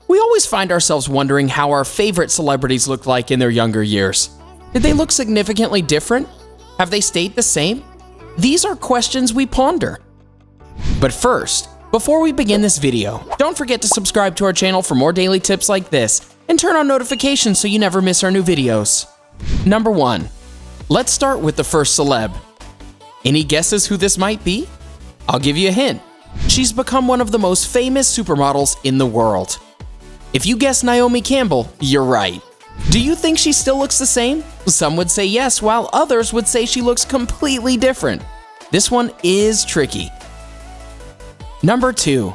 We always find ourselves wondering how our favorite celebrities looked like in their younger years. Did they look significantly different? Have they stayed the same? These are questions we ponder. But first, before we begin this video, don't forget to subscribe to our channel for more daily tips like this and turn on notifications so you never miss our new videos. Number 1. Let's start with the first celeb. Any guesses who this might be? I'll give you a hint. She's become one of the most famous supermodels in the world. If you guess Naomi Campbell, you're right. Do you think she still looks the same? Some would say yes, while others would say she looks completely different. This one is tricky. Number 2.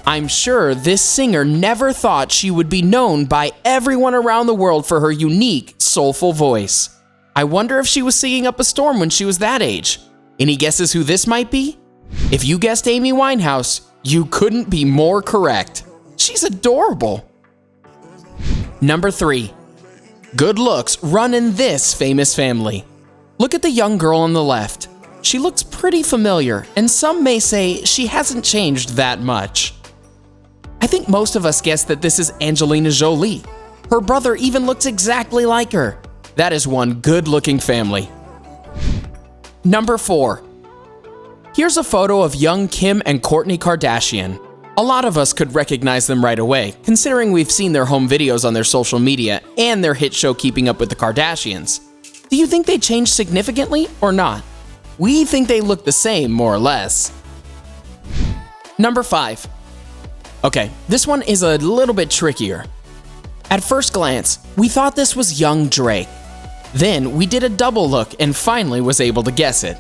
I'm sure this singer never thought she would be known by everyone around the world for her unique, soulful voice. I wonder if she was singing up a storm when she was that age. Any guesses who this might be? If you guessed Amy Winehouse, you couldn't be more correct. She's adorable. Number 3. Good looks run in this famous family. Look at the young girl on the left. She looks pretty familiar, and some may say she hasn't changed that much. I think most of us guessed that this is Angelina Jolie. Her brother even looks exactly like her. That is one good-looking family. Number 4. Here's a photo of young Kim and Kourtney Kardashian. A lot of us could recognize them right away, considering we've seen their home videos on their social media and their hit show Keeping Up with the Kardashians. Do you think they changed significantly or not? We think they look the same, more or less. Number 5. Okay, this one is a little bit trickier. At first glance, we thought this was young Drake. Then we did a double look and finally was able to guess it.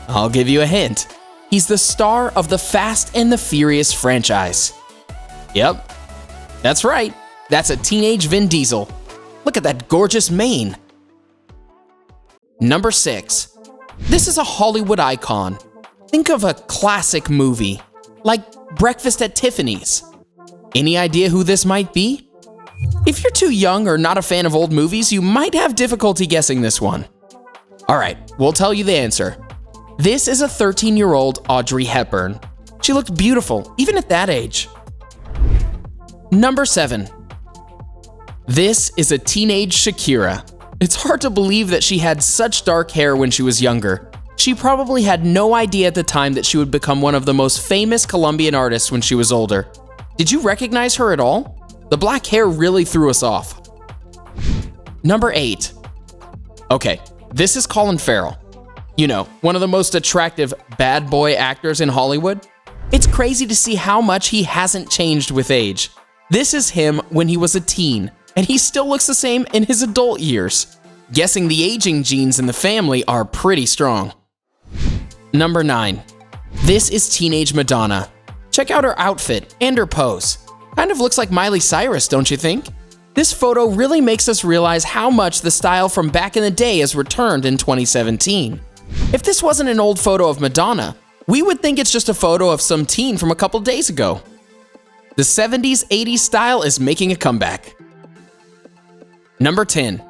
I'll give you a hint. He's the star of the Fast and the Furious franchise. Yep, that's right. That's a teenage Vin Diesel. Look at that gorgeous mane. Number 6. This is a Hollywood icon. Think of a classic movie, like Breakfast at Tiffany's. Any idea who this might be? If you're too young or not a fan of old movies, you might have difficulty guessing this one. Alright, we'll tell you the answer. This is a 13-year-old Audrey Hepburn. She looked beautiful, even at that age. Number 7. This is a teenage Shakira. It's hard to believe that she had such dark hair when she was younger. She probably had no idea at the time that she would become one of the most famous Colombian artists when she was older. Did you recognize her at all? The black hair really threw us off. Number 8. Okay, this is Colin Farrell. You know, one of the most attractive bad boy actors in Hollywood. It's crazy to see how much he hasn't changed with age. This is him when he was a teen, and he still looks the same in his adult years. Guessing the aging genes in the family are pretty strong. Number 9. This is teenage Madonna. Check out her outfit and her pose. Kind of looks like Miley Cyrus, don't you think? This photo really makes us realize how much the style from back in the day has returned in 2017. If this wasn't an old photo of Madonna, we would think it's just a photo of some teen from a couple days ago. The 70s, 80s style is making a comeback. Number 10.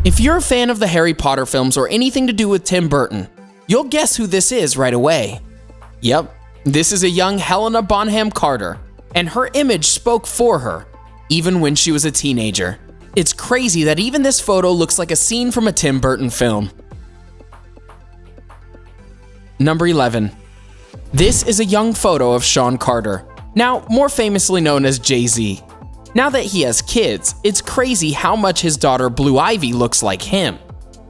If you're a fan of the Harry Potter films or anything to do with Tim Burton, you'll guess who this is right away. Yep, this is a young Helena Bonham Carter, and her image spoke for her, even when she was a teenager. It's crazy that even this photo looks like a scene from a Tim Burton film. Number 11. This is a young photo of Shawn Carter, now more famously known as Jay-Z. Now that he has kids, it's crazy how much his daughter Blue Ivy looks like him.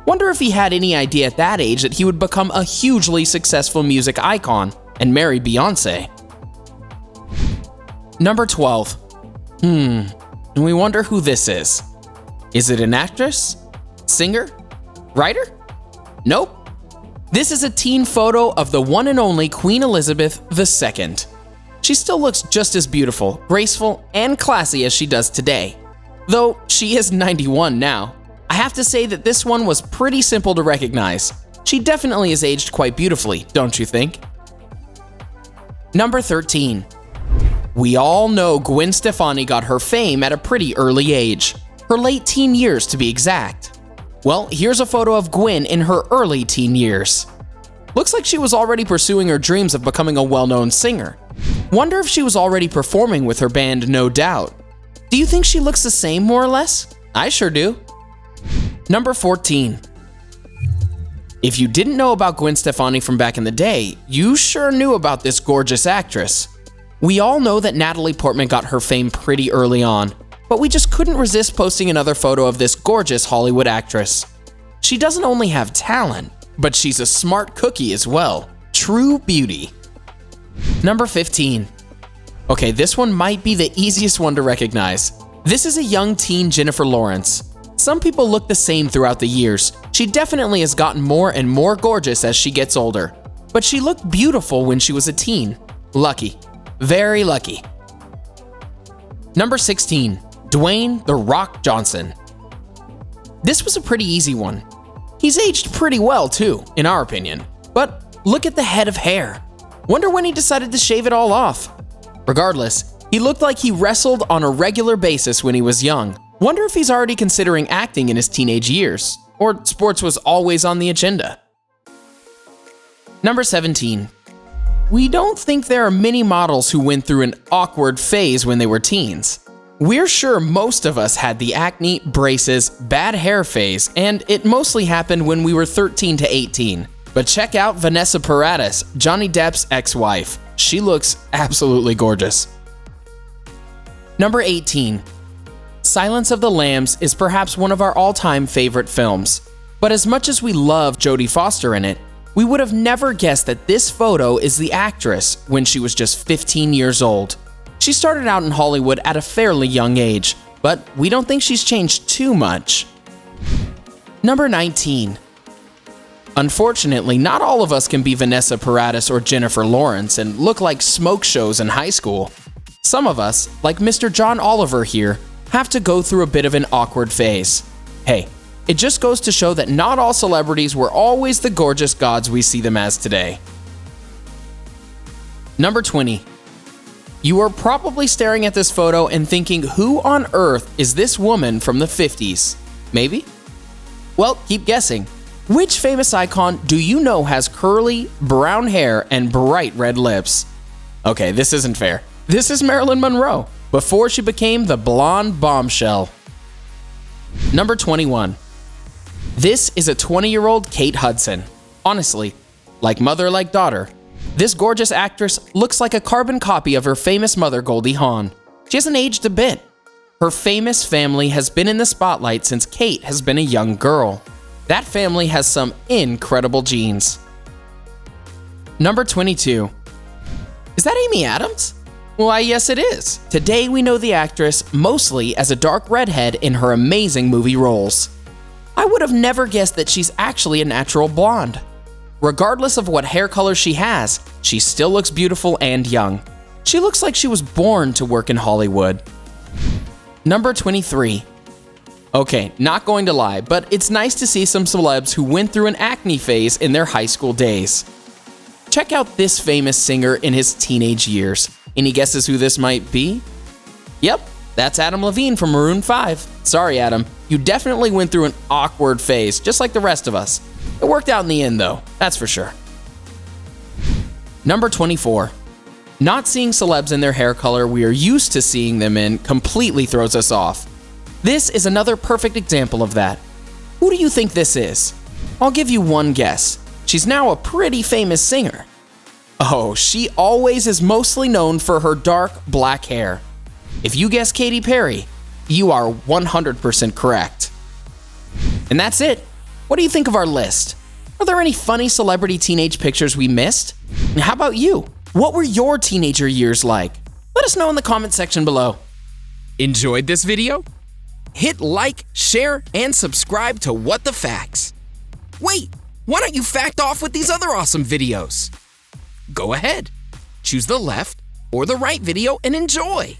Wonder if he had any idea at that age that he would become a hugely successful music icon and marry Beyonce. Number 12. And we wonder who this is. Is it an actress? Singer? Writer? Nope. This is a teen photo of the one and only Queen Elizabeth II. She still looks just as beautiful, graceful, and classy as she does today. Though she is 91 now. I have to say that this one was pretty simple to recognize. She definitely has aged quite beautifully, don't you think? Number 13. We all know Gwen Stefani got her fame at a pretty early age. Her late teen years to be exact. Well, here's a photo of Gwen in her early teen years. Looks like she was already pursuing her dreams of becoming a well-known singer. Wonder if she was already performing with her band No Doubt. Do you think she looks the same more or less? I sure do. Number 14. If you didn't know about Gwen Stefani from back in the day, you sure knew about this gorgeous actress. We all know that Natalie Portman got her fame pretty early on, but we just couldn't resist posting another photo of this gorgeous Hollywood actress. She doesn't only have talent, but she's a smart cookie as well. True beauty. Number 15. Okay, this one might be the easiest one to recognize. This is a young teen Jennifer Lawrence. Some people look the same throughout the years. She definitely has gotten more and more gorgeous as she gets older. But she looked beautiful when she was a teen. Lucky. Very lucky. Number 16. Dwayne "The Rock" Johnson. This was a pretty easy one. He's aged pretty well too, in our opinion. But look at the head of hair. Wonder when he decided to shave it all off. Regardless, he looked like he wrestled on a regular basis when he was young. Wonder if he's already considering acting in his teenage years, or sports was always on the agenda. Number 17. We don't think there are many models who went through an awkward phase when they were teens. We're sure most of us had the acne, braces, bad hair phase, and it mostly happened when we were 13 to 18. But check out Vanessa Paradis, Johnny Depp's ex-wife. She looks absolutely gorgeous. Number 18. Silence of the Lambs is perhaps one of our all-time favorite films. But as much as we love Jodie Foster in it, we would have never guessed that this photo is the actress when she was just 15 years old. She started out in Hollywood at a fairly young age, but we don't think she's changed too much. Number 19. Unfortunately, not all of us can be Vanessa Paradis or Jennifer Lawrence and look like smoke shows in high school. Some of us, like Mr. John Oliver here, have to go through a bit of an awkward phase. Hey, it just goes to show that not all celebrities were always the gorgeous gods we see them as today. Number 20. You are probably staring at this photo and thinking, who on earth is this woman from the 50s? Maybe? Well, keep guessing. Which famous icon do you know has curly, brown hair and bright red lips? Okay, this isn't fair. This is Marilyn Monroe, before she became the blonde bombshell. Number 21. This is a 20-year-old Kate Hudson. Honestly, like mother, like daughter. This gorgeous actress looks like a carbon copy of her famous mother, Goldie Hawn. She hasn't aged a bit. Her famous family has been in the spotlight since Kate has been a young girl. That family has some incredible genes. Number 22. Is that Amy Adams? Why, yes it is. Today we know the actress mostly as a dark redhead in her amazing movie roles. I would have never guessed that she's actually a natural blonde. Regardless of what hair color she has, she still looks beautiful and young. She looks like she was born to work in Hollywood. Number 23. Okay, not going to lie, but it's nice to see some celebs who went through an acne phase in their high school days. Check out this famous singer in his teenage years. Any guesses who this might be? Yep, that's Adam Levine from Maroon 5. Sorry, Adam, you definitely went through an awkward phase, just like the rest of us. It worked out in the end, though, that's for sure. Number 24. Not seeing celebs in their hair color we are used to seeing them in completely throws us off. This is another perfect example of that. Who do you think this is? I'll give you one guess. She's now a pretty famous singer. Oh, she always is mostly known for her dark black hair. If you guess Katy Perry, you are 100% correct. And that's it. What do you think of our list? Are there any funny celebrity teenage pictures we missed? And how about you? What were your teenager years like? Let us know in the comment section below. Enjoyed this video? Hit like, share, and subscribe to What the Facts. Wait, why don't you fact off with these other awesome videos? Go ahead, choose the left or the right video and enjoy.